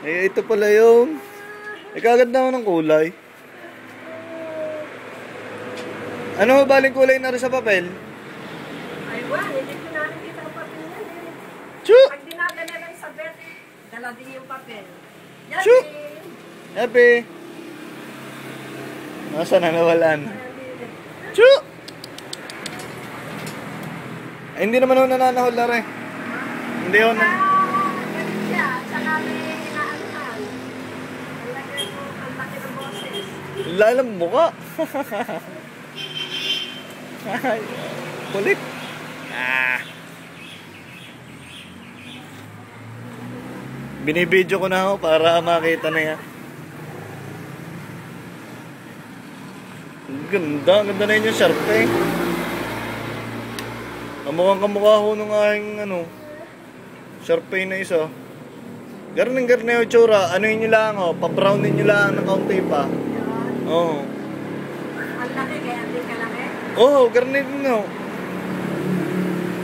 Eh, ito pala yung... Ikaganda mo ng kulay. Ano ba baling kulay na rin sa papel? Ay, hindi ko na nakikita ang papel yan eh. Chu! Pag dinadala lang sa bed, dala din yung papel. Yan Chu! eh. Happy! Nasa na nawalan? Chu! Ay, hindi naman ako nananahol na rin. Hindi ako na... Ganun siya, tsaka may inaanhan. Ang laki ng boses. Lalang mukha. Ay, kulit. Ah. Binibidyo ko na ako para makita na yan. Ganda na yun yung Sharpie. Kamukhang kamukha ko nung aking Sharpie na isa. Garning yung tsura. Ano yun nyo lang pa-brownin nyo lang ng kaunti pa. Oo. Ang laki kaya hindi ka laki? Oo, garnin no.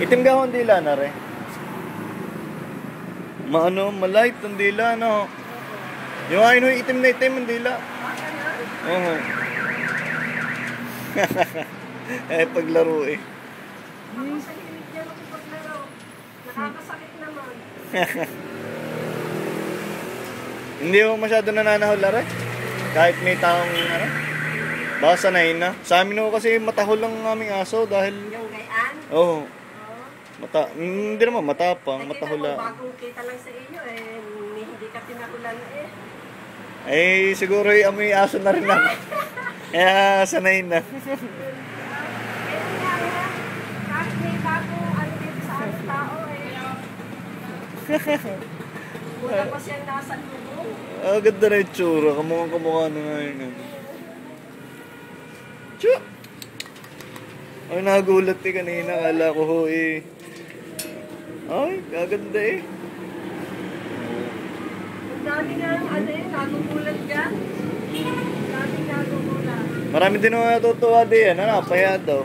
Itim ka ang dila na rin. Malight ang dila no. Yung ayun yung itim na itim ang dila. Oo. Eh, paglaro eh. Ako sa hilig yan ako paglaro. Nakakasakit naman. Hindi mo masyado nananahol na rin. Kahit may taong baka sanayin na. Sa amin ako kasi matahol lang ang aming aso dahil... Yung gayaan? Oo. Hindi naman matapang, matahol lang. Bagong kita lang sa iyo eh. Hindi ka tinahulan eh. Eh, siguro yung amoy aso na rin lang. Kaya sanayin na. Kahit may bagong dito sa tao eh. Mula pa siyang nasa lubong. Ganda na yung tsura. Kamukha na nga yun. Chu! Ay, nagulat eh kanina. Kala ko ho eh. Ay, gaganda eh. Ang dami nga nagugulat dyan. Ang dami nagugulat. Marami din naman natutuwa din yan. Napaya daw.